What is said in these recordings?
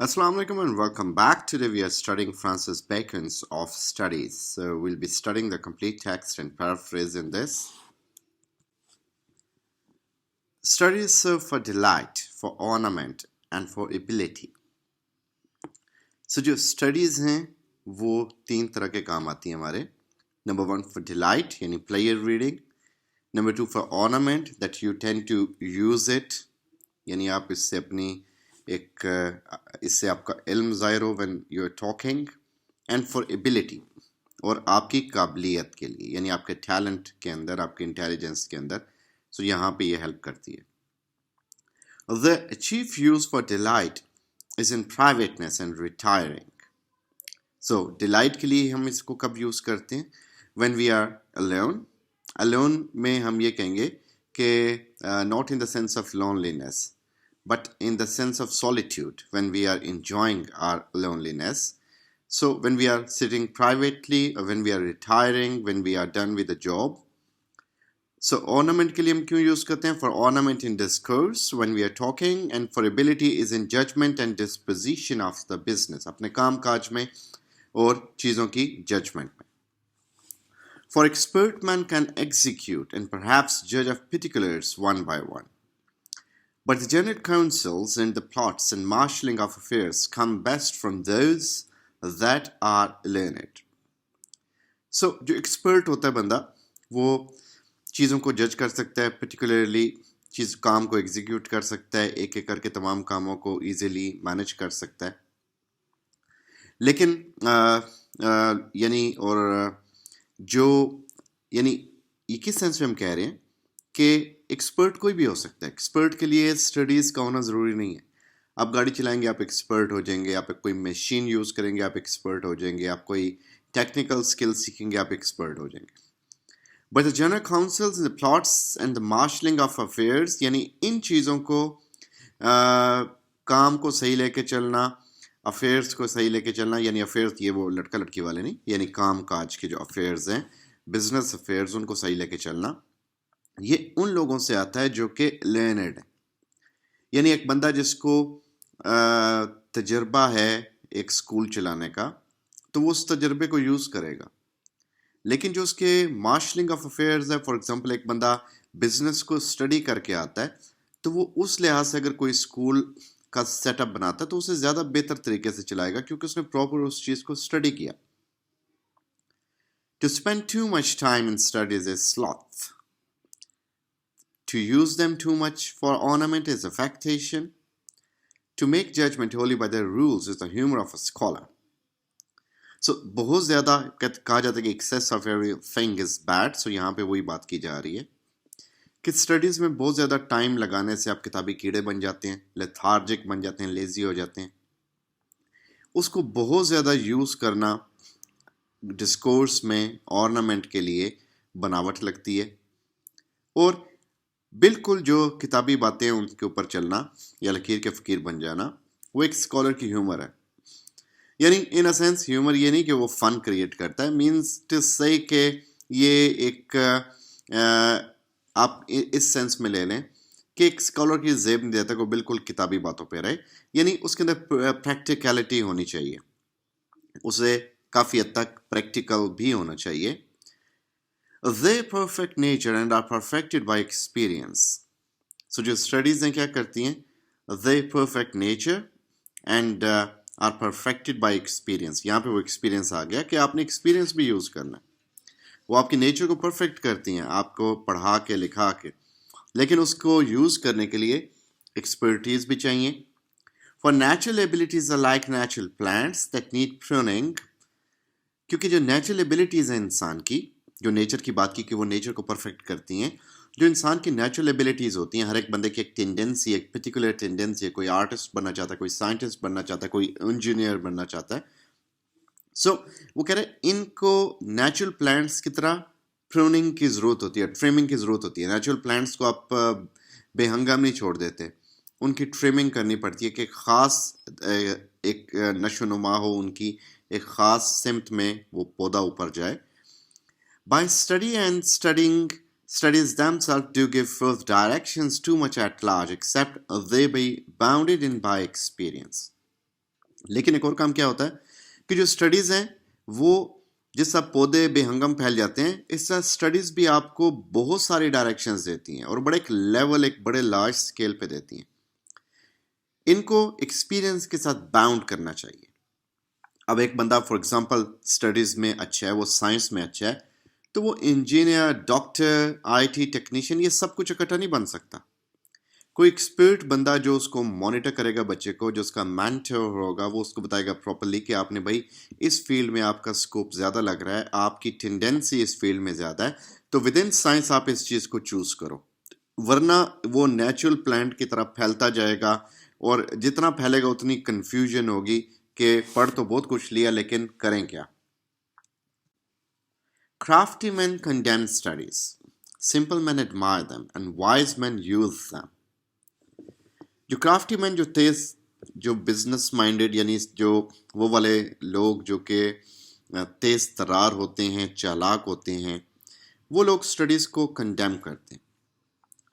Assalamu alaikum and welcome back. Today we are studying Francis Bacon's Of Studies. So we'll be studying the complete text and paraphrase in this. Studies serve for delight, for ornament and for ability. So जो studies हैं वो तीन तरह के काम आती हैं हमारे. Number 1 for delight यानी player reading. Number 2 for ornament that you tend to use it यानी आप इससे अपनी इससे आपका इल्म ज़ाहिर हो when you are talking. And for ability और आपकी काबिलियत के लिए यानी आपके टैलेंट के अंदर आपके इंटेलिजेंस के अंदर. So यहाँ पे ये हेल्प करती है. The chief use for delight is in privateness and retiring. So delight के लिए हम इसको कब यूज़ करते हैं? When we are alone. Alone में हम ये कहेंगे कि not in the sense of loneliness but in the sense of solitude when we are enjoying our loneliness. So when we are sitting privately or when we are retiring, when we are done with the job. So ornament के लिए हम क्यों use करते हैं? For ornament in discourse when we are talking, and for ability is in judgment and disposition of the business. अपने काम काज में और चीज़ों की judgment में. For expert man can execute and perhaps judge of particulars one by one. But the general counsels and the plots and marshalling of affairs come best from those that are learned. So जो expert होता है बंदा वो चीज़ों को जज कर सकता है, particularly काम को execute कर सकता है, एक एक करके तमाम कामों को easily manage कर सकता है. लेकिन यानी और जो यानी ये किस सेंस में हम कह रहे हैं कि एक्सपर्ट कोई भी हो सकता है. एक्सपर्ट के लिए स्टडीज़ का होना ज़रूरी नहीं है. आप गाड़ी चलाएंगे आप एक्सपर्ट हो जाएंगे, आप कोई मशीन यूज़ करेंगे आप एक्सपर्ट हो जाएंगे, आप कोई टेक्निकल स्किल सीखेंगे आप एक्सपर्ट हो जाएंगे. But the general councils and the plots and the marshalling of affairs यानी इन चीज़ों को काम को सही लेके चलना, अफेयर्स को सही लेके चलना, यानी अफेयर्स ये वो लड़का लड़की वाले नहीं, यानी काम काज के जो अफेयर्स हैं बिजनेस अफेयर्स उनको सही लेके चलना, ये उन लोगों से आता है जो कि लर्नड है. यानी एक बंदा जिसको तजर्बा है एक स्कूल चलाने का तो वो उस तजर्बे को यूज़ करेगा. लेकिन जो उसके मार्शलिंग ऑफ अफेयर्स है, फॉर एग्जांपल एक बंदा बिजनेस को स्टडी करके आता है तो वो उस लिहाज से अगर कोई स्कूल का सेटअप बनाता है तो उसे ज़्यादा बेहतर तरीके से चलाएगा क्योंकि उसने प्रॉपर उस चीज़ को स्टडी किया. To spend too much time in studies is sloth. To use them too much for ornament is affectation. To make judgment wholly by their rules is the humor of a scholar. So बहुत ज़्यादा कहा जाता है कि excess of everything is bad. So यहाँ पे वही बात की जा रही है कि स्टडीज़ में बहुत ज़्यादा टाइम लगाने से आप किताबी कीड़े बन जाते हैं, लेथार्जिक बन जाते हैं, लेज़ी हो जाते हैं. उसको बहुत ज़्यादा यूज़ करना डिस्कोर्स में ऑर्नामेंट के लिए बनावट लगती है. और बिल्कुल जो किताबी बातें हैं उनके ऊपर चलना या लकीर के फ़कीर बन जाना वो एक स्कॉलर की ह्यूमर है. यानी इन अ सेंस ह्यूमर ये नहीं कि वो फ़न क्रिएट करता है, मीन्स टू से कि ये एक आप इस सेंस में ले लें कि एक स्कॉलर की जेब नहीं देता को बिल्कुल किताबी बातों पे रहे, यानी उसके अंदर प्रैक्टिकलिटी होनी चाहिए, उसे काफ़ी हद तक प्रैक्टिकल भी होना चाहिए. They perfect nature and are perfected by experience. So जो स्टडीज़ हैं क्या करती हैं? They perfect nature and are perfected by experience. यहाँ पे वो एक्सपीरियंस आ गया कि आपने एक्सपीरियंस भी यूज़ करना है. वो आपकी नेचर को परफेक्ट करती हैं आपको पढ़ा के लिखा के, लेकिन उसको यूज़ करने के लिए एक्सपर्टीज़ भी चाहिए. For natural abilities are like natural plants that need pruning. क्योंकि जो नेचुरल एबिलिटीज़ हैं इंसान की, जो नेचर की बात की कि वो नेचर को परफेक्ट करती हैं, जो इंसान की नेचुरल एबिलिटीज़ होती हैं, हर एक बंदे की एक टेंडेंसी, एक पर्टिकुलर टेंडेंसी है. कोई आर्टिस्ट बनना चाहता है, कोई साइंटिस्ट बनना चाहता है, कोई इंजीनियर बनना चाहता है. सो वो कह रहे हैं इनको नेचुरल प्लांट्स की तरह प्रूनिंग की ज़रूरत होती है, ट्रिमिंग की ज़रूरत होती है. नेचुरल प्लांट्स को आप बेहंगाम नहीं छोड़ देते, उनकी ट्रिमिंग करनी पड़ती है कि ख़ास एक नशो नुमा हो, उनकी एक ख़ास सिमत में वो पौधा ऊपर जाए. By study and studies themselves do give forth directions too much at large, except they be bounded in by experience. لیکن ایک اور کام کیا ہوتا ہے کہ جو اسٹڈیز ہیں وہ جس طرح پودے بے ہنگم پھیل جاتے ہیں، اس طرح اسٹڈیز بھی آپ کو بہت ساری ڈائریکشنز دیتی ہیں اور بڑے ایک لیول، ایک بڑے لارج اسکیل پہ دیتی ہیں. ان کو ایکسپیرئنس کے ساتھ باؤنڈ کرنا چاہیے. اب ایک بندہ فار ایگزامپل اسٹڈیز میں اچھا ہے، وہ سائنس میں اچھا ہے، تو وہ engineer, doctor, I T technician, یہ سب کچھ اکٹھا نہیں بن سکتا. کوئی ایکسپرٹ بندہ جو اس کو مانیٹر کرے گا بچے کو، جو اس کا مینٹر ہوگا، وہ اس کو بتائے گا پراپرلی کہ آپ نے بھائی اس فیلڈ میں آپ کا اسکوپ زیادہ لگ رہا ہے، آپ کی ٹینڈنسی اس فیلڈ میں زیادہ ہے، تو ود ان سائنس آپ اس چیز کو چوز کرو. ورنہ وہ نیچرل پلانٹ کی طرح پھیلتا جائے گا، اور جتنا پھیلے گا اتنی کنفیوژن ہوگی کہ پڑھ تو بہت کچھ لیا لیکن کریں کیا. Crafty men condemn studies. Simple men admire them and wise men use them. جو کرافٹی مین، جو تیز، جو بزنس مائنڈیڈ، یعنی جو وہ والے لوگ جو کہ تیز ترار ہوتے ہیں، چالاک ہوتے ہیں، وہ لوگ اسٹڈیز کو کنڈیم کرتے ہیں.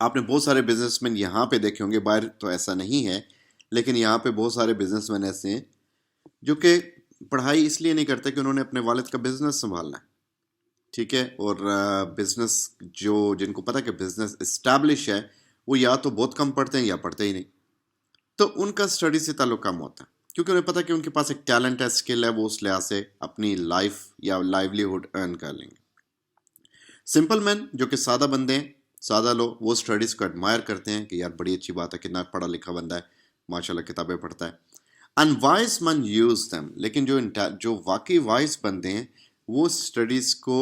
آپ نے بہت سارے بزنس مین یہاں پہ دیکھے ہوں گے، باہر تو ایسا نہیں ہے، لیکن یہاں پہ بہت سارے بزنس مین ایسے ہیں جو کہ پڑھائی اس لیے نہیں کرتے کہ انہوں نے اپنے والد کا بزنس سنبھالنا ہے، ٹھیک ہے، اور بزنس جو جن کو پتہ کہ بزنس اسٹیبلش ہے، وہ یا تو بہت کم پڑھتے ہیں یا پڑھتے ہی نہیں. تو ان کا اسٹڈی سے تعلق کم ہوتا ہے، کیونکہ انہیں پتہ کہ ان کے پاس ایک ٹیلنٹ ہے، اسکل ہے، وہ اس لحاظ سے اپنی لائف یا لائیولیہڈ ارن کر لیں گے. سمپل مین جو کہ سادہ بندے ہیں، سادہ لوگ، وہ اسٹڈیز کو ایڈمائر کرتے ہیں کہ یار بڑی اچھی بات ہے، کتنا پڑھا لکھا بندہ ہے، ماشاء اللہ کتابیں پڑھتا ہے. And wise men use them, لیکن جو واقعی وائز بندے ہیں وہ اسٹڈیز کو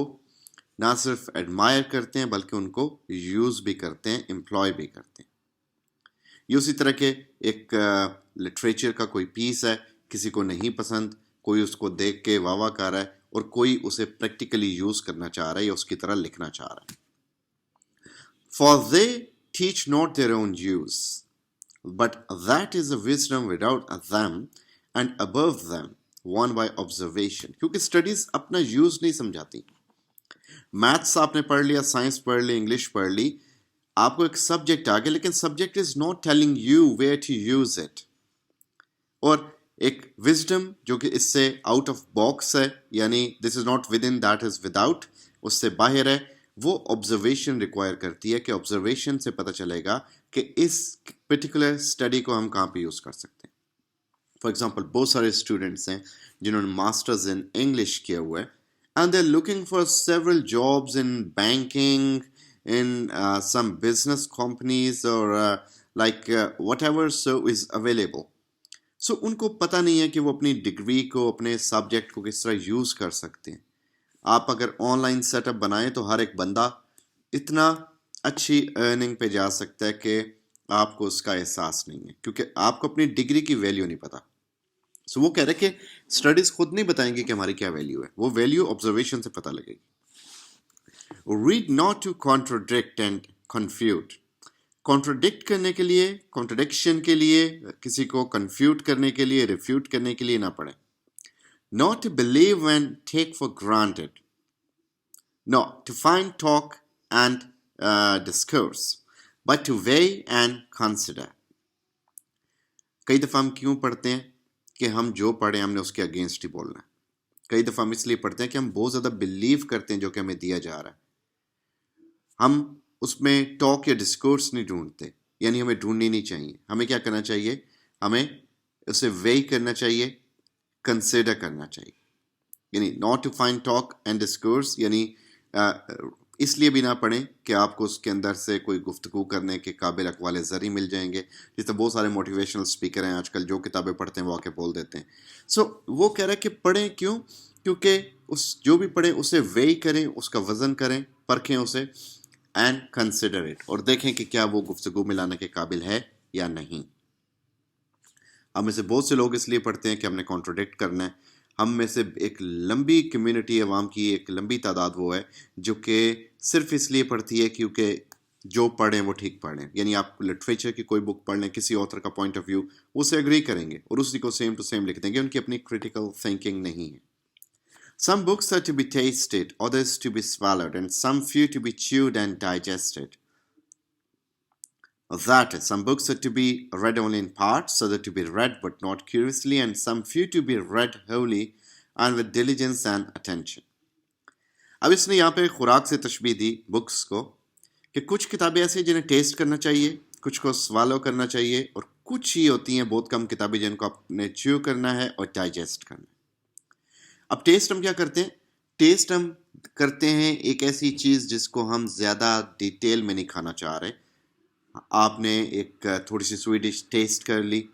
نہ صرف ایڈمائر کرتے ہیں بلکہ ان کو یوز بھی کرتے ہیں، امپلوائے بھی کرتے ہیں. یہ اسی طرح کے ایک لٹریچر کا کوئی پیس ہے، کسی کو نہیں پسند، کوئی اس کو دیکھ کے واہ واہ کر رہا ہے، اور کوئی اسے پریکٹیکلی یوز کرنا چاہ رہا ہے یا اس کی طرح لکھنا چاہ رہا ہے. For they teach not their own use, but that is a wisdom without them and above them, won by observation. کیونکہ اسٹڈیز اپنا یوز نہیں سمجھاتی. میتھس آپ نے پڑھ لیا، سائنس پڑھ لی، انگلش پڑھ لی، آپ کو ایک سبجیکٹ آ گیا، لیکن subject is not telling you where to use it. اور ایک وزڈم جو کہ اس سے آؤٹ آف باکس ہے، یعنی this is not within, that is without, اس سے باہر ہے، وہ آبزرویشن ریکوائر کرتی ہے کہ آبزرویشن سے پتہ چلے گا کہ اس پرٹیکولر اسٹڈی کو ہم کہاں پہ یوز کر سکتے ہیں. فار ایگزامپل بہت سارے اسٹوڈنٹس ہیں جنہوں نے ماسٹرز ان انگلش کیا ہوا ہے، and they are looking for several jobs in banking, in some business companies or like whatever so is available. So ان کو پتہ نہیں ہے کہ وہ اپنی ڈگری کو، اپنے سبجیکٹ کو کس طرح یوز کر سکتے ہیں. آپ اگر آن لائن سیٹ اپ بنائیں تو ہر ایک بندہ اتنا اچھی ارننگ پہ جا سکتا ہے کہ آپ کو اس کا احساس نہیں ہے، کیونکہ آپ کو اپنی ڈگری کی ویلیو نہیں پتہ. سو وہ کہہ رہے کہ اسٹڈیز خود نہیں بتائیں گے کہ ہماری کیا ویلیو ہے، وہ ویلیو آبزرویشن سے پتہ لگے گی. Read not to contradict and confute. Contradict کرنے کے لیے، contradiction کے لیے، کسی کو confute کرنے کے لیے، refute کرنے کے لیے نہ پڑھیں. Not to believe and take for granted. No, to find talk and discourse, but to weigh and consider. کئی دفعہ ہم کیوں پڑھتے ہیں کہ ہم جو پڑھیں ہم نے اس کے اگینسٹ ہی بولنا ہے. کئی دفعہ ہم اس لیے پڑھتے ہیں کہ ہم بہت زیادہ بلیو کرتے ہیں جو کہ ہمیں دیا جا رہا ہے. ہم اس میں ٹاک یا ڈسکورس نہیں ڈھونڈتے، یعنی ہمیں ڈھونڈنی نہیں چاہیے. ہمیں کیا کرنا چاہیے؟ ہمیں اسے ویئی کرنا چاہیے، کنسیڈر کرنا چاہیے. یعنی not to find talk and discourse, یعنی اس لیے بھی نہ پڑھیں کہ آپ کو اس کے اندر سے کوئی گفتگو کرنے کے قابل اقوال زرعی مل جائیں گے. جس طرح بہت سارے موٹیویشنل اسپیکر ہیں آج کل، جو کتابیں پڑھتے ہیں وہ آ کے بول دیتے ہیں. سو وہ کہہ رہا ہے کہ پڑھیں کیوں؟ کیونکہ جو بھی پڑھیں اسے ویئی کریں، اس کا وزن کریں، پرکھیں اسے، اینڈ کنسیڈر اٹ، اور دیکھیں کہ کیا وہ گفتگو میں لانے کے قابل ہے یا نہیں. ہم میں سے بہت سے لوگ اس لیے پڑھتے ہیں کہ ہم نے کانٹروڈکٹ کرنا ہے. ہم میں سے ایک لمبی کمیونٹی عوام کی ایک لمبی تعداد وہ ہے جو کہ صرف اس لیے پڑھتی ہے کیونکہ جو پڑھیں وہ ٹھیک پڑھیں. یعنی آپ لٹریچر کی کوئی بک پڑھ لیں، کسی آتھر کا پوائنٹ آف ویو، اسے اگری کریں گے اور اسی کو سیم ٹو سیم لکھ دیں گے. ان کی اپنی کریٹیکل تھنکنگ نہیں ہے. Some books are to be tasted, others to be swallowed, and some few to be chewed and digested. That is, some books are to be read only in parts, so that to be read but not curiously, and some few to be read wholly and with diligence and attention. अब इसने यहाँ पे खुराक से तशबीह दी books को कि कुछ किताबें ऐसी हैं जिन्हें टेस्ट करना चाहिए, कुछ को स्वालो करना चाहिए, और कुछ ही होती हैं बहुत कम किताबें जिनको आपने च्यू करना है और डाइजेस्ट करना है. अब टेस्ट हम क्या करते हैं? टेस्ट हम करते हैं एक ऐसी चीज़ जिसको हम ज़्यादा डिटेल में नहीं खाना चाह रहे. आपने एक थोड़ी सी स्वीट डिश टेस्ट कर ली,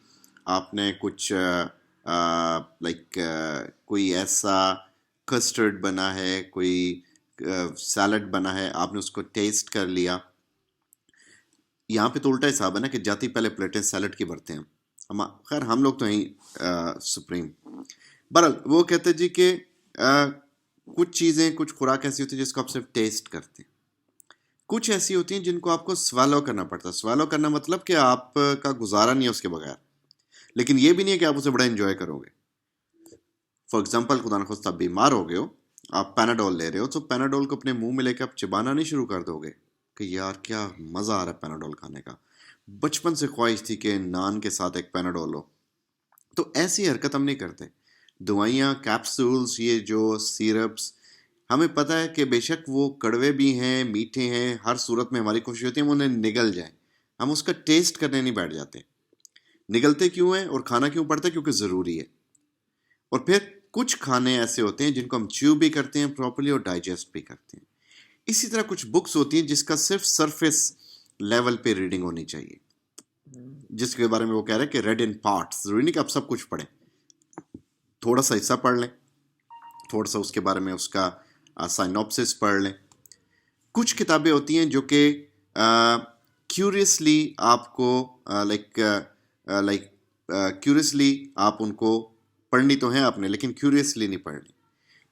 आपने कुछ कोई ऐसा कस्टर्ड बना है, कोई सैलड बना है, आपने उसको टेस्ट कर लिया. यहाँ पे तो उल्टा हिसाब है ना कि जाती पहले प्लेटें सैलड की भरते हैं. खैर हम लोग तो यहीं सुप्रीम. बहरहाल वो कहते हैं जी कि कुछ चीज़ें, कुछ खुराक ऐसी होती है जिसको आप सिर्फ टेस्ट करते हैं, कुछ ऐसी होती हैं जिनको आपको स्वालो करना पड़ता है. स्वालो करना मतलब कि आपका गुजारा नहीं है उसके बगैर, लेकिन ये भी नहीं है कि आप उसे बड़ा एंजॉय करोगे. फॉर एग्जांपल, खुदा न खास्ता आप बीमार हो गए हो, आप पैनाडोल ले रहे हो, तो पैनाडोल को अपने मुंह में लेकर आप चिबाना नहीं शुरू कर दोगे कि यार क्या मज़ा आ रहा है पैनाडोल खाने का, बचपन से ख्वाहिश थी कि नान के साथ एक पैनाडोल हो. तो ऐसी हरकत हम नहीं करते. दवाइयाँ, कैप्सूल्स, ये जो सिरप्स, हमें पता है कि बेशक वो कड़वे भी हैं, मीठे हैं, हर सूरत में हमारी कोशिश होती है उन्हें निगल जाए. हम उसका टेस्ट करने नहीं बैठ जाते. निगलते क्यों हैं और खाना क्यों पड़ता है? क्योंकि ज़रूरी है. और फिर कुछ खाने ऐसे होते हैं जिनको हम च्यू भी करते हैं प्रॉपर्ली और डाइजेस्ट भी करते हैं. इसी तरह कुछ बुक्स होती हैं जिसका सिर्फ सरफेस लेवल पे रीडिंग होनी चाहिए, जिसके बारे में वो कह रहे हैं कि रेड इन पार्ट्स. ज़रूरी नहीं कि आप सब कुछ पढ़ें, थोड़ा सा हिस्सा पढ़ लें, थोड़ा सा उसके बारे में उसका साइनॉप्सिस पढ़ लें. कुछ किताबें होती हैं जो कि क्यूरियसली आपको क्यूरियसली आप उनको पढ़नी तो है आपने, लेकिन क्यूरियसली नहीं पढ़नी,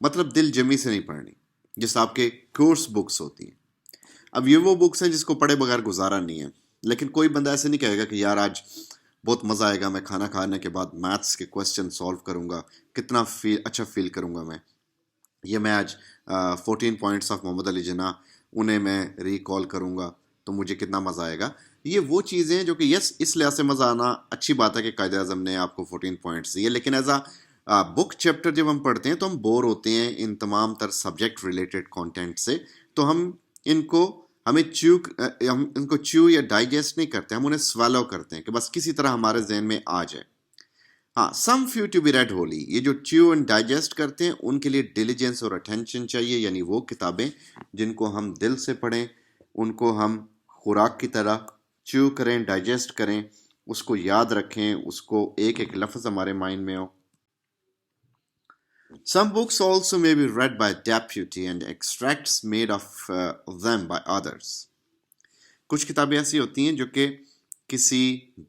मतलब दिल जमी से नहीं पढ़नी, जिस आपके कोर्स बुक्स होती हैं. अब ये वो बुक्स हैं जिसको पढ़े बगैर गुजारा नहीं है. लेकिन कोई बंदा ऐसे नहीं कहेगा कि यार आज बहुत मज़ा आएगा, मैं खाना खाने के बाद मैथ्स के क्वेश्चन सॉल्व करूँगा, कितना अच्छा फील करूँगा मैं, ये मैं आज 14 पॉइंट्स ऑफ मोहम्मद अली जिन्ना उन्हें मैं रिकॉल करूँगा तो मुझे कितना मज़ा आएगा. ये वो चीज़ें हैं जो कि यस, इस लिहाज से मज़ा आना अच्छी बात है कि कायदे आज़म ने आपको 14 पॉइंट्स दिए, लेकिन एज आ बुक चैप्टर जब हम पढ़ते हैं तो हम बोर होते हैं इन तमाम तर सब्जेक्ट रिलेटेड कंटेंट से. तो हम इनको च्यू या डाइजेस्ट नहीं करते, हम उन्हें स्वैलो करते हैं कि बस किसी तरह हमारे जहन में आ जाए. हाँ, some few to be read wholly, ये जो च्यू एंड डाइजेस्ट करते हैं उनके लिए डिलीजेंस और अटेंशन चाहिए, यानी वो किताबें जिनको हम दिल से पढ़ें, उनको हम खुराक की तरह च्यू करें, डाइजेस्ट करें, उसको याद रखें, उसको एक एक लफ्ज़ हमारे माइंड में हो. Some books also may be read by deputy and extracts made of them by others. कुछ किताबें ऐसी होती हैं जो कि किसी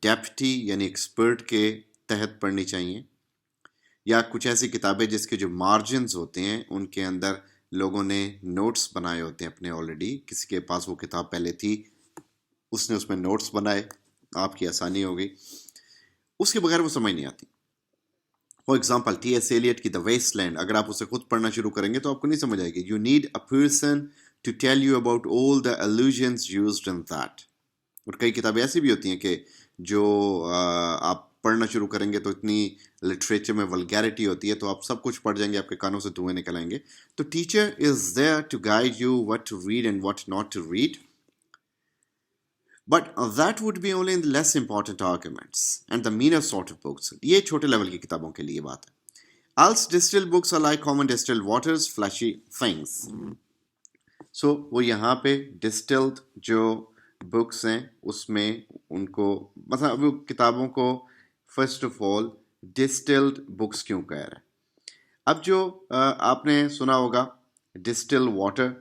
डेप्टी यानी एक्सपर्ट के तहत पढ़नी चाहिए, या कुछ ऐसी किताबें जिसके जो मार्जिन्स होते हैं उनके अंदर लोगों ने नोट्स बनाए होते हैं अपने ऑलरेडी. किसी के पास वो किताब पहले थी, उसने उसमें नोट्स बनाए, आपकी आसानी हो गई, उसके बगैर वो समझ नहीं आती. For example T.S. एलियट की द वेस्टलैंड, अगर आप उसे खुद पढ़ना शुरू करेंगे तो आपको नहीं समझ आएगी. You need a person to tell you about all the allusions used in that. और कई किताबें ऐसी भी होती हैं कि जो आप पढ़ना शुरू करेंगे तो इतनी लिटरेचर में वल्गैरिटी होती है तो आप सब कुछ पढ़ जाएंगे, आपके कानों से धुएं निकल आएंगे. तो teacher is there to guide you what to read and what not to read. But that would be only in the less important arguments and the meaner sort of books. ये छोटे लेवल की किताबों के लिए बात है. Else distilled books are like common distilled waters, flashy things. So वो यहाँ पे distilled जो books हैं उसमें उनको मतलब वो किताबों को first of all distilled books क्यों कह रहा है. अब जो आपने सुना होगा distilled water.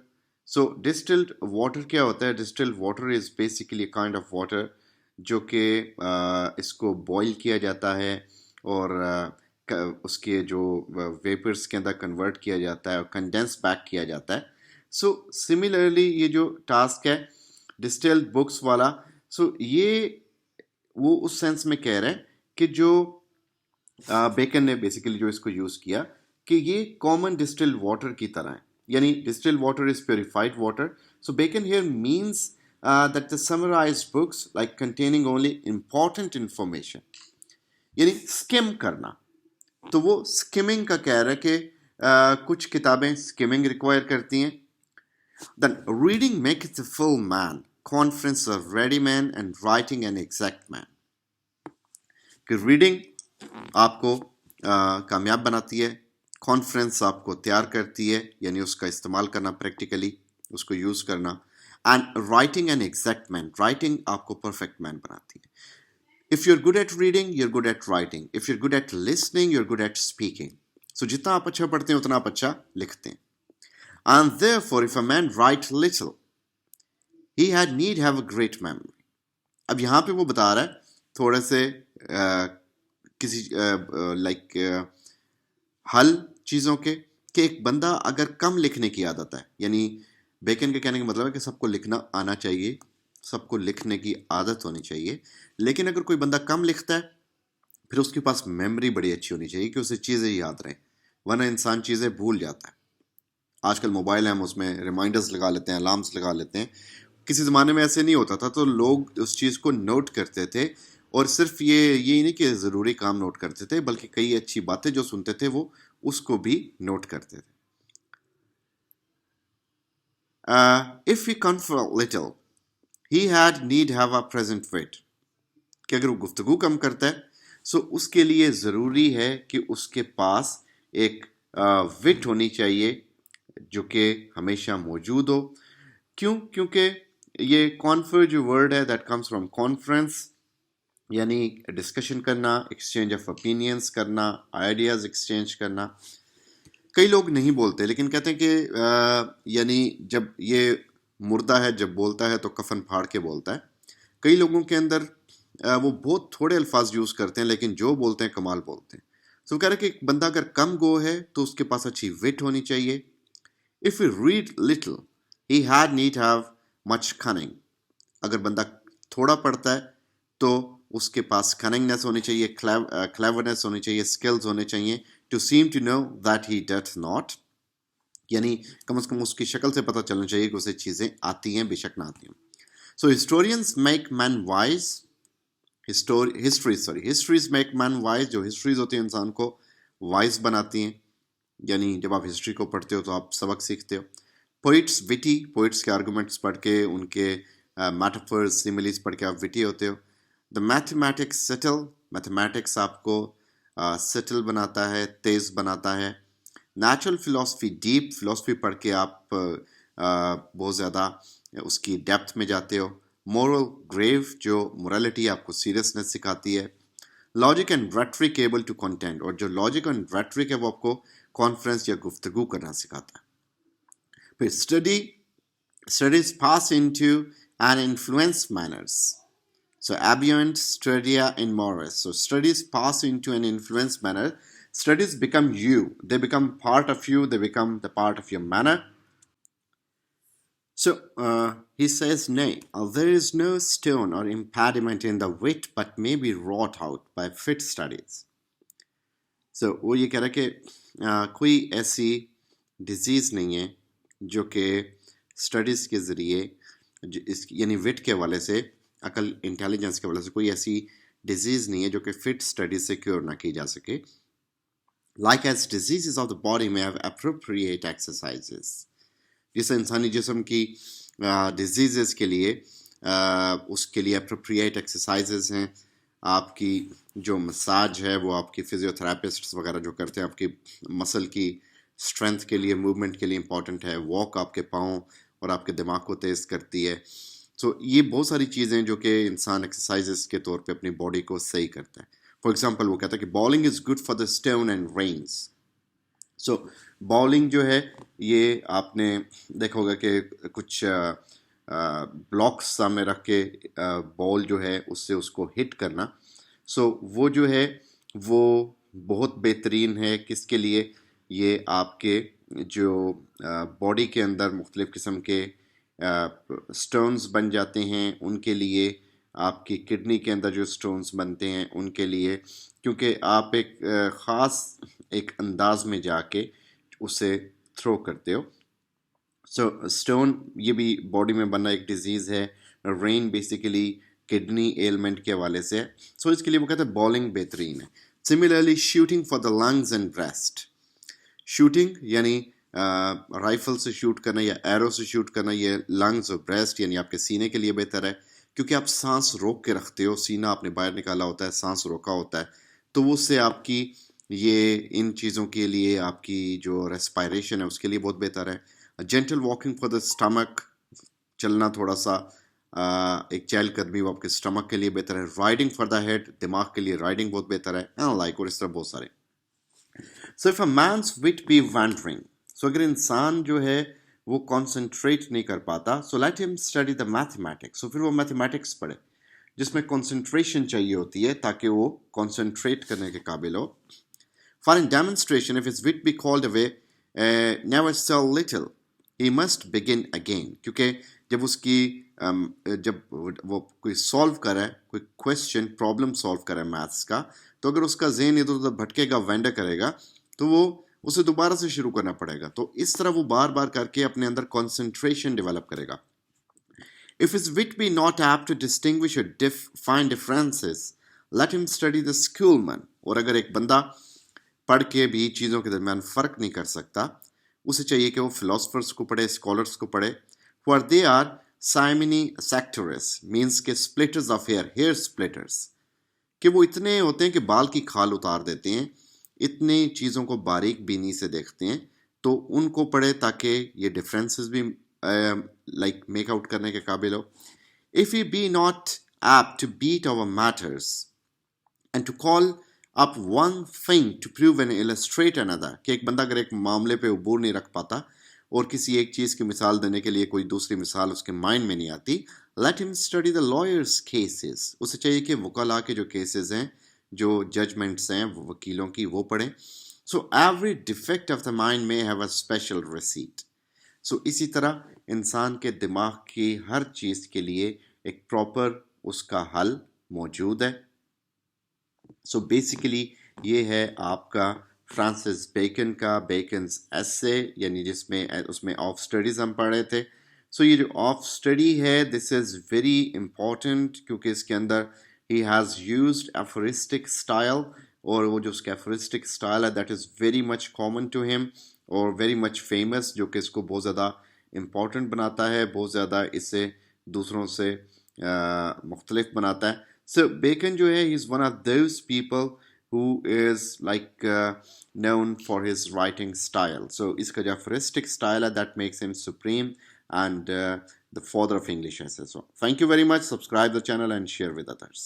So distilled water क्या होता है? Distilled water is basically a kind of water जो कि इसको boil किया जाता है और उसके जो वेपर्स के अंदर कन्वर्ट किया जाता है और कंडेंस बैक किया जाता है. सो सिमिलरली ये जो टास्क है डिस्टिल्ड बुक्स वाला, सो ये वो उस सेंस में कह रहे हैं कि जो बेकन ने बेसिकली जो इसको यूज़ किया कि ये कॉमन डिस्टिल्ड वाटर की तरह है, यानी distilled water is purified water. So Bacon here means that the summarized books like containing only important information, यानी स्किम करना. तो वो स्किमिंग का कह रहा है कि कुछ किताबें स्किमिंग रिक्वायर करती हैं. Then reading makes a full man, conference of ready man and writing an exact man. कि रीडिंग आपको कामयाब बनाती है, कॉन्फ्रेंस आपको तैयार करती है, यानी उसका इस्तेमाल करना प्रैक्टिकली, उसको यूज़ करना. And writing an exact man, writing आपको परफेक्ट मैन बनाती है. If you are good at reading you are good at writing, if you are good at listening you are good at speaking. So जितना आप अच्छा पढ़ते हैं उतना आप अच्छा लिखते हैं. And therefore if a man right little he had need have a great memory. अब यहाँ पे वो बता रहा है थोड़े से किसी लाइक हल चीज़ों के, कि एक बंदा अगर कम लिखने की आदत है, यानी बेकन के कहने का मतलब है कि सबको लिखना आना चाहिए, सबको लिखने की आदत होनी चाहिए, लेकिन अगर कोई बंदा कम लिखता है फिर उसके पास मेमोरी बड़ी अच्छी होनी चाहिए कि उसे चीज़ें याद रहें, वरना इंसान चीज़ें भूल जाता है. आजकल मोबाइल है, हम उसमें रिमाइंडर्स लगा लेते हैं, अलार्म्स लगा लेते हैं. किसी ज़माने में ऐसे नहीं होता था, तो लोग उस चीज़ को नोट करते थे, और सिर्फ ये नहीं कि ज़रूरी काम नोट करते थे, बल्कि कई अच्छी बातें जो सुनते थे वो उसको भी नोट करते थे. If he confer little he had need have a present wit, कि अगर वो गुफ्तगू कम करता है सो उसके लिए ज़रूरी है कि उसके पास एक विट होनी चाहिए जो कि हमेशा मौजूद हो. क्यों? क्योंकि ये कॉन्फर जो वर्ड है दैट कम्स फ्रॉम कॉन्फ्रेंस, यानी डिस्कशन करना, एक्सचेंज ऑफ ओपिनियंस करना, आइडियाज़ एक्सचेंज करना. कई लोग नहीं बोलते, लेकिन कहते हैं कि यानी जब ये मुर्दा है जब बोलता है तो कफन फाड़ के बोलता है. कई लोगों के अंदर वो बहुत थोड़े अल्फाज यूज़ करते हैं, लेकिन जो बोलते हैं कमाल बोलते हैं. तो कह रहे हैं कि एक बंदा अगर कम गो है तो उसके पास अच्छी विट होनी चाहिए. If you read little he had need have much cunning, अगर बंदा थोड़ा पढ़ता है तो उसके पास कनिंगनेस होनी चाहिए, क्लेवरनेस होनी चाहिए, स्किल्स होने चाहिए. To seem to know that he doth not, यानी कम से कम उसकी शक्ल से पता चलना चाहिए कि उसे चीज़ें आती हैं, बेशक ना आती हैं. So historians make man wise, histories make man wise, जो हिस्ट्रीज होती हैं इंसान को वाइज बनाती हैं, यानी जब आप हिस्ट्री को पढ़ते हो तो आप सबक सीखते हो. पोइट्स विटी, पोइट्स के आर्गूमेंट्स पढ़ के, उनके मेटाफर्स सिमिलीज पढ़ के आप विटी होते हो. द मैथमेटिक्स सेटल, मैथमेटिक्स आपको सेटल बनाता है, तेज़ बनाता है. नेचुरल फिलॉसफी डीप, फिलॉसफी पढ़ के आप बहुत ज़्यादा उसकी डेप्थ में जाते हो. मोरल ग्रेव, जो मोरालिटी आपको सीरियसनेस सिखाती है. Logic and rhetoric able to contend, और जो लॉजिक एंड रेट्रिक है वो आपको कॉन्फ्रेंस या गुफ्तगू करना सिखाता है. फिर studies pass into and influence manners. So Abiant, Studia, and Morris. So studies pass into an influence manner. Studies become you. They become part of you. They become the part of your manner. So he says, nay, there is no stone or impediment in the wit, but may be wrought out by fit studies. So वो ये कह रहा है कि कोई ऐसी disease नहीं है जो कि स्टडीज़ के ज़रिए इस यानी विट के हवाले से, अकल इंटेलिजेंस के वजह से कोई ऐसी डिजीज़ नहीं है जो कि फिट स्टडी से क्योर ना की जा सके. Like as disease of the body may have appropriate exercises, जैसे इंसानी जिस्म की डिजीज़ के लिए उसके लिए एप्रोप्रिएट एक्सरसाइजेस हैं. आपकी जो मसाज है वो आपकी फिजियोथेरापिस्ट वगैरह जो करते हैं आपकी मसल की स्ट्रेंथ के लिए, मूवमेंट के लिए इम्पॉर्टेंट है. वॉक आपके पाँव और आपके दिमाग को तेज़ करती है. तो ये बहुत सारी चीज़ें जो कि इंसान एक्सरसाइजेस के तौर पे अपनी बॉडी को सही करता है. फॉर एग्जांपल वो कहता है कि bowling is good for the stone and reins. So bowling जो है ये आपने देखा होगा कि कुछ ब्लॉक्स सामने रख के बॉल जो है उससे उसको हिट करना. सो वो जो है वो बहुत बेहतरीन है. किसके लिए? ये आपके जो बॉडी के अंदर मुख्तलिफ़ किस्म के स्टोन्स बन जाते हैं उनके लिए, आपकी किडनी के अंदर जो स्टोन्स बनते हैं उनके लिए, क्योंकि आप एक ख़ास एक अंदाज में जाके उसे थ्रो करते हो. सो स्टोन ये भी बॉडी में बनना एक डिजीज़ है. रेन बेसिकली किडनी एलमेंट के हवाले से है, सो इसके लिए वो कहते हैं बॉलिंग बेहतरीन है. Similarly shooting for the lungs and breast. Shooting यानी राइफल से शूट करना या एरो से शूट करना, ये लंग्स और ब्रेस्ट यानी आपके सीने के लिए बेहतर है, क्योंकि आप सांस रोक के रखते हो, सीना आपने बाहर निकाला होता है, सांस रोका होता है, तो वो उससे आपकी ये इन चीज़ों के लिए आपकी जो रेस्पायरेशन है उसके लिए बहुत बेहतर है. Gentle walking for the stomach, चलना थोड़ा सा एक चहलकदमी वो आपके स्टमक के लिए बेहतर है. राइडिंग फॉर द हेड, दिमाग के लिए राइडिंग बहुत बेहतर है, एंड लाइक, और इस तरह बहुत सारे. So if a man's wit be wandering, so अगर इंसान जो है वो कॉन्सेंट्रेट नहीं कर पाता, so let him study the mathematics, so फिर वो मैथमेटिक्स पढ़े जिसमें कॉन्सेंट्रेशन चाहिए होती है ताकि वो कॉन्सेंट्रेट करने के काबिल हो. For in demonstration if is wit be called away, never so little, he must begin again, क्योंकि जब उसकी जब वो कोई सॉल्व करे, कोई क्वेश्चन प्रॉब्लम सॉल्व करे मैथ्स का, तो अगर उसका ज़हन इधर उधर भटकेगा, वेंडर करेगा, तो वो उसे दोबारा से शुरू करना पड़ेगा. तो इस तरह वो बार बार करके अपने अंदर कंसंट्रेशन डेवलप करेगा. If is wit be not apt to distinguish और find differences, let him study the schoolmen. और अगर एक बंदा पढ़ के भी चीज़ों के दरमियान फ़र्क नहीं कर सकता, उसे चाहिए कि वो फिलोसफर्स को पढ़े, स्कॉलर्स को पढ़े. फॉर दे आर साइमनी सेक्टरस, मीन्स के स्प्लिटर्स ऑफ हेयर स्प्लिटर्स, कि वो इतने होते हैं कि बाल की खाल उतार देते हैं, इतनी चीज़ों को बारीक बीनी से देखते हैं. तो उनको पढ़े ताकि ये डिफरेंसेस भी लाइक मेक आउट करने के काबिल हो. If you be not apt to beat over matters and to call up one thing to prove and illustrate another, कि एक बंदा अगर एक मामले पे अबूर नहीं रख पाता और किसी एक चीज़ की मिसाल देने के लिए कोई दूसरी मिसाल उसके माइंड में नहीं आती, late him study the lawyers cases. उसे चाहिए कि वकला के जो केसेस हैं, जो जजमेंट्स हैं वकीलों की, वो पढ़ें. So every defect of the mind में हैव अ स्पेशल रिसीट. सो इसी तरह इंसान के दिमाग की हर चीज़ के लिए एक प्रॉपर उसका हल मौजूद है. सो बेसिकली ये है आपका फ्रांसिस बेकन का बेकन्स एसे, यानी जिसमें उसमें ऑफ स्टडीज़ हम पढ़ रहे थे. सो ये जो ऑफ स्टडी है, दिस इज़ वेरी इम्पॉर्टेंट, क्योंकि इसके अंदर ही हैज़ यूज्ड एफोरिस्टिक स्टाइल, और वो जो उसका एफोरिस्टिक स्टाइल है that is very much common to him और वेरी मच फेमस, जो कि इसको बहुत ज़्यादा इम्पॉर्टेंट बनाता है, बहुत ज़्यादा इससे दूसरों से मुख्तलिफ बनाता है. सो बेकन जो है, he is one of those people who is like known for his writing style. So iska jo aphoristic style hai, that makes him supreme and the father of English essay. So thank you very much. Subscribe the channel and share with others.